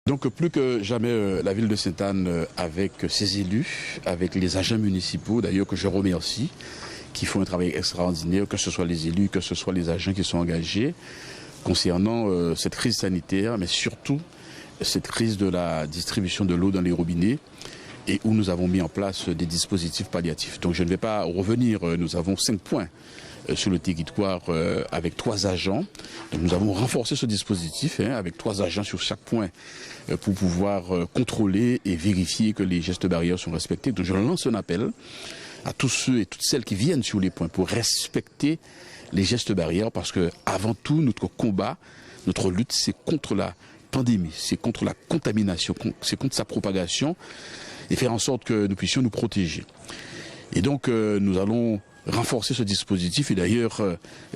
Donc plus que jamais, la ville de Sainte-Anne, avec ses élus, avec les agents municipaux, d'ailleurs que je remercie, qui font un travail extraordinaire, que ce soit les élus, que ce soit les agents qui sont engagés, concernant cette crise sanitaire, mais surtout cette crise de la distribution de l'eau dans les robinets, et où nous avons mis en place des dispositifs palliatifs. Donc je ne vais pas revenir, nous avons 5 points sur le territoire avec 3 agents. Donc nous avons renforcé ce dispositif avec 3 agents sur chaque point pour pouvoir contrôler et vérifier que les gestes barrières sont respectés. Donc je lance un appel à tous ceux et toutes celles qui viennent sur les points pour respecter les gestes barrières, parce que avant tout notre combat, notre lutte, c'est contre la pandémie, c'est contre la contamination, c'est contre sa propagation, et faire en sorte que nous puissions nous protéger. Et donc nous allons renforcer ce dispositif, et d'ailleurs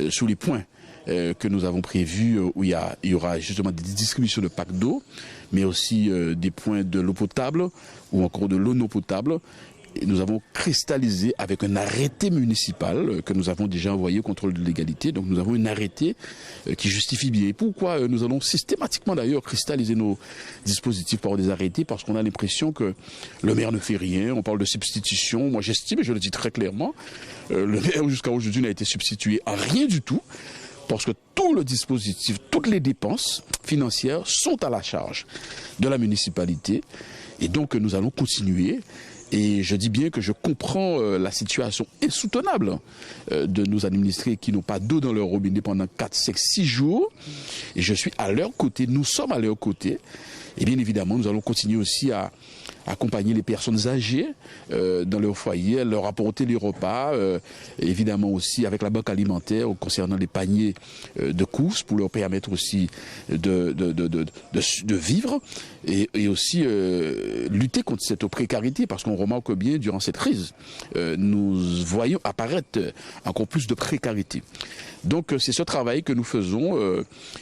sous les points que nous avons prévus où il y aura justement des distributions de packs d'eau, mais aussi des points de l'eau potable ou encore de l'eau non potable. Et nous avons cristallisé avec un arrêté municipal que nous avons déjà envoyé au contrôle de légalité. Donc nous avons un arrêté qui justifie bien. Et pourquoi nous allons systématiquement d'ailleurs cristalliser nos dispositifs par des arrêtés? Parce qu'on a l'impression que le maire ne fait rien. On parle de substitution. Moi j'estime, et je le dis très clairement, le maire jusqu'à aujourd'hui n'a été substitué à rien du tout. Parce que tout le dispositif, toutes les dépenses financières sont à la charge de la municipalité. Et donc nous allons continuer. Et je dis bien que je comprends la situation insoutenable de nos administrés qui n'ont pas d'eau dans leur robinet pendant 4, 5, 6 jours. Et je suis à leur côté, nous sommes à leur côté. Et bien évidemment, nous allons continuer aussi à accompagner les personnes âgées dans leur foyer, leur apporter les repas, évidemment aussi avec la banque alimentaire concernant les paniers de courses pour leur permettre aussi de vivre et aussi lutter contre cette précarité, parce qu'on remarque bien durant cette crise, nous voyons apparaître encore plus de précarité. Donc c'est ce travail que nous faisons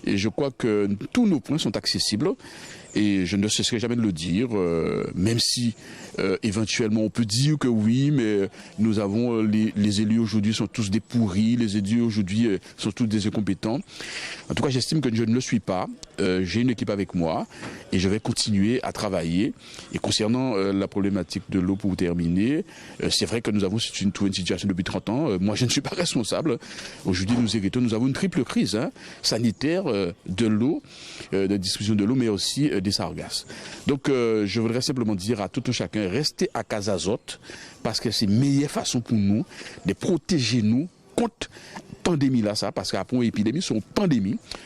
et je crois que tous nos points sont accessibles. Et je ne cesserai jamais de le dire, même si éventuellement on peut dire que oui, mais nous avons les élus aujourd'hui sont tous des pourris, les élus aujourd'hui sont tous des incompétents. En tout cas, j'estime que je ne le suis pas. J'ai une équipe avec moi et je vais continuer à travailler. Et concernant la problématique de l'eau, pour terminer, c'est vrai que nous avons une situation depuis 30 ans. Moi, je ne suis pas responsable. Aujourd'hui, nous avons une triple crise sanitaire, de l'eau, de distribution de l'eau, mais aussi des sargasses. Donc je voudrais simplement dire à tout un chacun, restez à Casa Azote, parce que c'est la meilleure façon pour nous de protéger nous contre pandémie là, ça, parce qu'après une épidémie, c'est une pandémie.